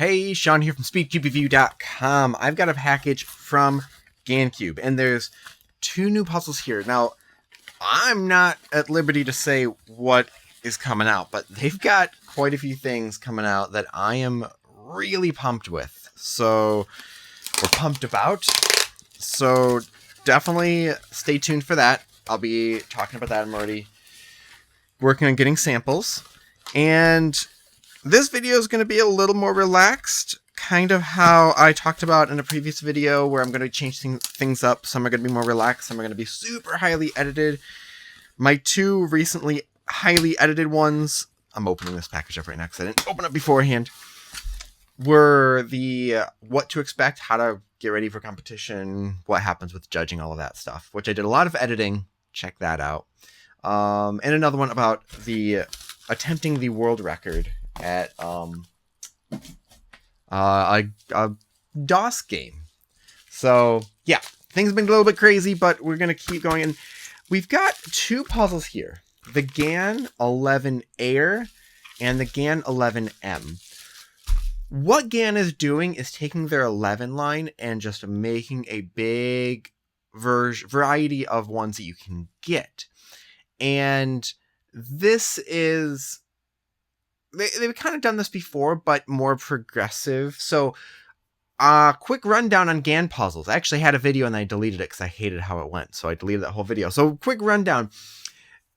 Hey, Sean here from SpeedCubeReview.com. I've got a package from GameCube, and there's two new puzzles here. Now, I'm not at liberty to say what is coming out, but they've got quite a few things coming out that I am really pumped with. Or pumped about. So, definitely stay tuned for that. I'll be talking about that. I'm already working on getting samples. And this video is going to be a little more relaxed, kind of how I talked about in a previous video where I'm going to change things up. Some are going to be more relaxed, some are going to be super highly edited. My two recently highly edited ones, I'm opening this package up right now because I didn't open it beforehand, were the what to expect, how to get ready for competition, what happens with judging, all of that stuff, which I did a lot of editing. Check that out. And another one about the attempting the world record at a DOS game. So yeah, things have been a little bit crazy, but we're gonna keep going. And we've got two puzzles here: the GAN 11 Air and the GAN 11M. What GAN is doing is taking their 11 line and just making a big variety of ones that you can get. And this is, they've kind of done this before, but more progressive. So, quick rundown on GAN puzzles. I actually had a video and I deleted it because I hated how it went. So I deleted that whole video. So quick rundown.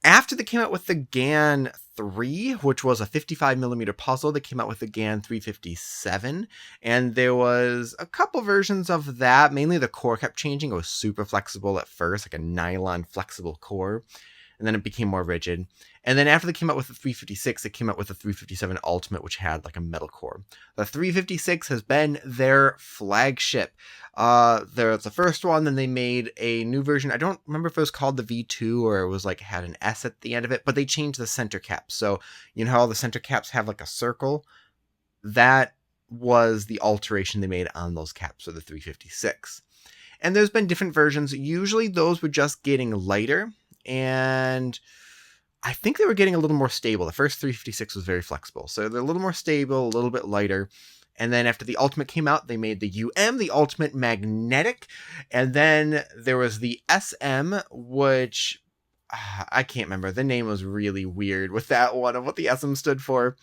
After they came out with the GAN 3, which was a 55mm puzzle, they came out with the GAN 357. And there was a couple versions of that. Mainly the core kept changing. It was super flexible at first, like a nylon flexible core. And then it became more rigid. And then after they came out with the 356, they came out with the 357 Ultimate, which had like a metal core. The 356 has been their flagship. There's the first one, then they made a new version. I don't remember if it was called the V2 or it was like had an S at the end of it, but they changed the center cap. So you know how all the center caps have like a circle? That was the alteration they made on those caps for the 356. And there's been different versions. Usually those were just getting lighter. And I think they were getting a little more stable. The first 356 was very flexible. So they're a little more stable, a little bit lighter. And then after the Ultimate came out, they made the UM, the Ultimate Magnetic. And then there was the SM, which I can't remember. The name was really weird with that one of what the SM stood for.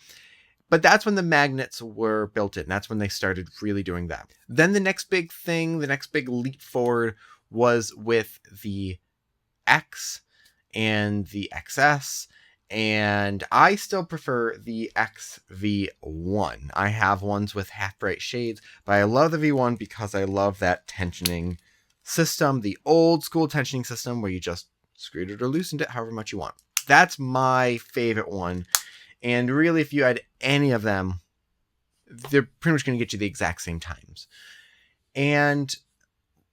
But that's when the magnets were built in. That's when they started really doing that. Then the next big thing, the next big leap forward was with the X and the XS, and I still prefer the XV1. I have ones with half bright shades, but I love the V1 because I love that tensioning system, the old school tensioning system where you just screwed it or loosened it however much you want. That's my favorite one, and really if you had any of them, they're pretty much going to get you the exact same times. And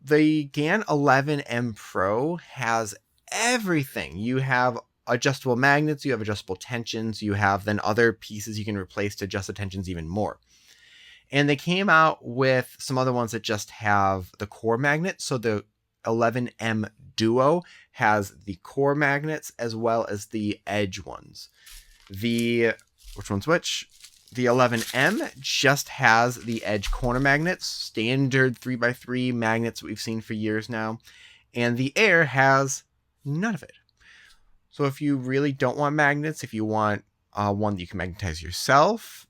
the GAN 11M Pro has everything. You have adjustable magnets, you have adjustable tensions, you have then other pieces you can replace to adjust the tensions even more. And they came out with some other ones that just have the core magnets. So the 11M Duo has the core magnets as well as the edge ones. Which one's which? The 11M just has the edge corner magnets, standard 3x3 magnets we've seen for years now. And the Air has none of it. So if you really don't want magnets, if you want one that you can magnetize yourself,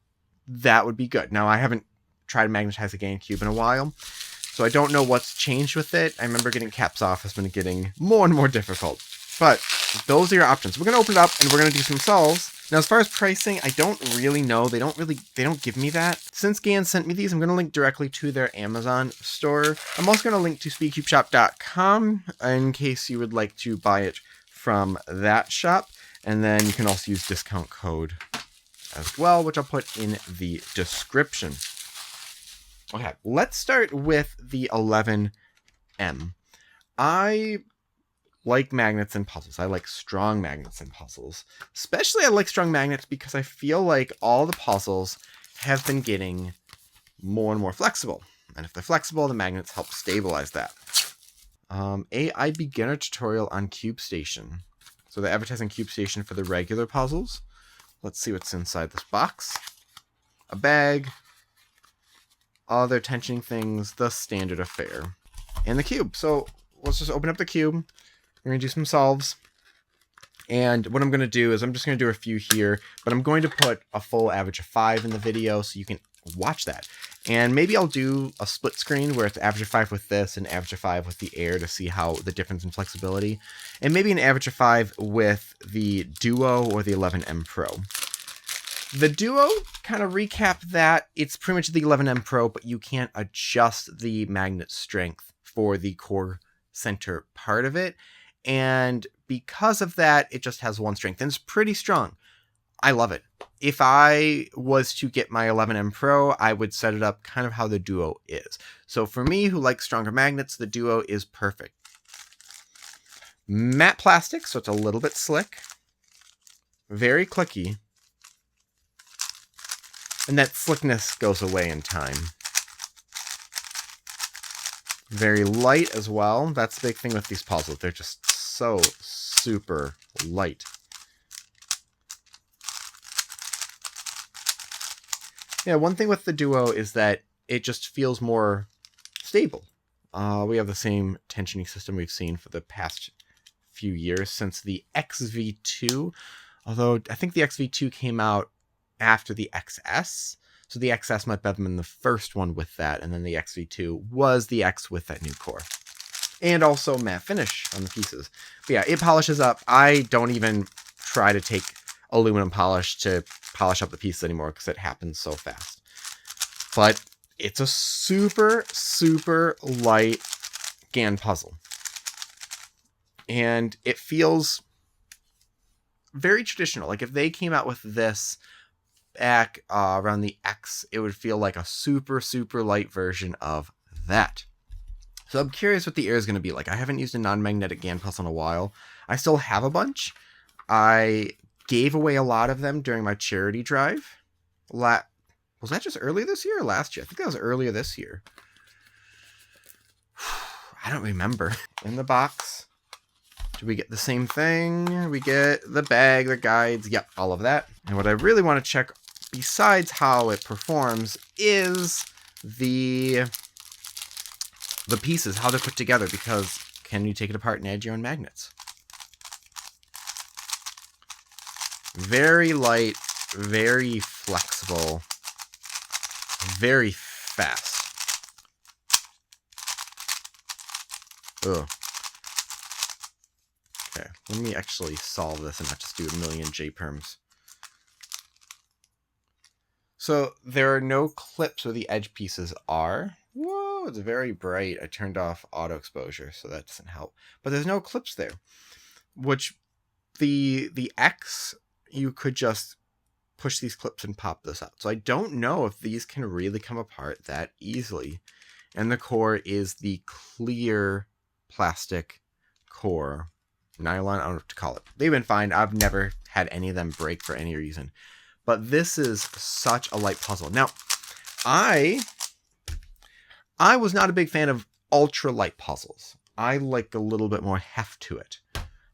that would be good. Now, I haven't tried to magnetize a GameCube in a while, so I don't know what's changed with it. I remember getting caps off has been getting more and more difficult. But those are your options. We're going to open it up and we're going to do some solves. Now, as far as pricing, I don't really know. They don't give me that. Since GAN sent me these, I'm going to link directly to their Amazon store. I'm also going to link to SpeedCubeShop.com in case you would like to buy it from that shop. And then you can also use discount code as well, which I'll put in the description. Okay, let's start with the 11M. I like magnets in puzzles. I like strong magnets in puzzles. Especially I like strong magnets because I feel like all the puzzles have been getting more and more flexible. And if they're flexible, the magnets help stabilize that. AI beginner tutorial on Cube Station. So they're advertising Cube Station for the regular puzzles. Let's see what's inside this box. A bag, other tensioning things, the standard affair. And the cube. So let's just open up the cube. We're going to do some solves. And what I'm going to do is I'm just going to do a few here, but I'm going to put a full average of 5 in the video so you can watch that. And maybe I'll do a split screen where it's average of 5 with this and average of 5 with the air to see how the difference in flexibility. And maybe an average of 5 with the Duo or the 11M Pro. The Duo, kind of recap that, it's pretty much the 11M Pro, but you can't adjust the magnet strength for the core center part of it. And because of that, it just has one strength, and it's pretty strong. I love it. If I was to get my 11M Pro, I would set it up kind of how the Duo is. So for me, who likes stronger magnets, the Duo is perfect. Matte plastic, so it's a little bit slick. Very clicky. And that slickness goes away in time. Very light as well. That's the big thing with these puzzles. They're just so super light. Yeah, one thing with the Duo is that it just feels more stable. We have the same tensioning system we've seen for the past few years since the XV2. Although I think the XV2 came out after the XS. So the XS might have been the first one with that, and then the XV2 was the X with that new core. And also matte finish on the pieces. But yeah, it polishes up. I don't even try to take aluminum polish to polish up the pieces anymore because it happens so fast. But it's a super, super light GAN puzzle. And it feels very traditional. Like if they came out with this back around the X, it would feel like a super, super light version of that. So I'm curious what the air is going to be like. I haven't used a non-magnetic GAN puzzle in a while. I still have a bunch. I gave away a lot of them during my charity drive. Was that just earlier this year or last year? I think that was earlier this year. I don't remember. In the box, do we get the same thing? We get the bag, the guides, yep, all of that. And what I really want to check, besides how it performs, is the pieces, how they're put together, because can you take it apart and add your own magnets? Very light, very flexible, very fast. Ugh. Okay, let me actually solve this and not just do a million J-perms. So there are no clips where the edge pieces are. Whoa, it's very bright. I turned off auto exposure, so that doesn't help. But there's no clips there, which the X, you could just push these clips and pop this out. So I don't know if these can really come apart that easily. And the core is the clear plastic core. Nylon, I don't know what to call it. They've been fine. I've never had any of them break for any reason. But this is such a light puzzle. Now, I was not a big fan of ultra light puzzles. I like a little bit more heft to it.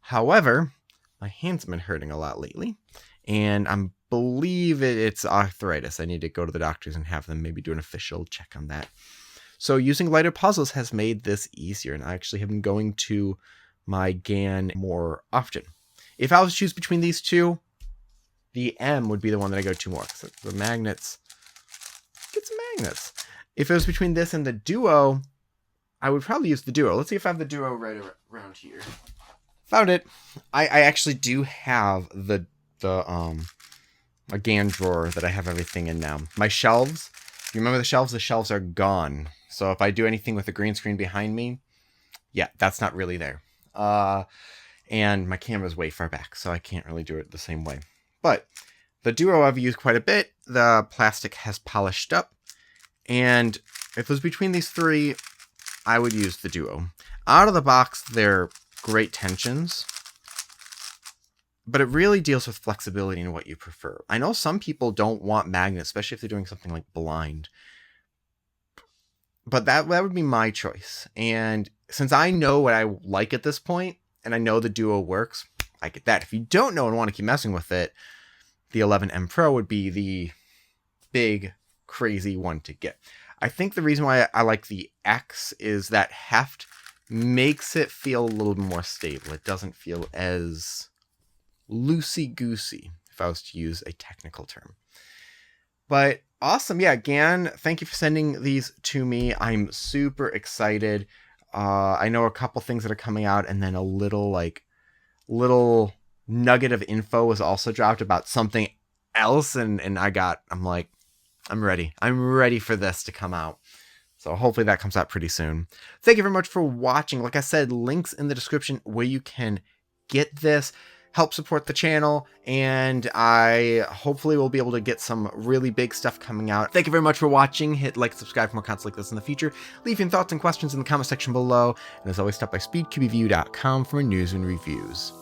However, my hands have been hurting a lot lately, and I believe it's arthritis. I need to go to the doctors and have them maybe do an official check on that. So using lighter puzzles has made this easier, and I actually have been going to my GAN more often. If I was to choose between these two, the M would be the one that I go to more. So the magnets, get some magnets. If it was between this and the Duo, I would probably use the Duo. Let's see if I have the Duo right around here. Found it. I actually do have a GAN drawer that I have everything in now. My shelves, you remember the shelves? The shelves are gone. So if I do anything with the green screen behind me, yeah, that's not really there. And my camera's way far back, so I can't really do it the same way. But the Duo I've used quite a bit. The plastic has polished up. And if it was between these three, I would use the Duo. Out of the box, they're great tensions. But it really deals with flexibility and what you prefer. I know some people don't want magnets, especially if they're doing something like blind. But that would be my choice. And since I know what I like at this point, and I know the Duo works, I get that. If you don't know and want to keep messing with it, the 11M Pro would be the big, crazy one to get. I think the reason why I like the X is that heft makes it feel a little more stable. It doesn't feel as loosey-goosey, if I was to use a technical term. But awesome. Yeah, Gan, thank you for sending these to me. I'm super excited. I know a couple things that are coming out, and then a little nugget of info was also dropped about something else, and I'm like, I'm ready. I'm ready for this to come out. So hopefully that comes out pretty soon. Thank you very much for watching. Like I said, links in the description where you can get this. Help support the channel, and I hopefully will be able to get some really big stuff coming out. Thank you very much for watching. Hit like, subscribe for more content like this in the future. Leave your thoughts and questions in the comment section below. And as always, stop by speedcubeview.com for news and reviews.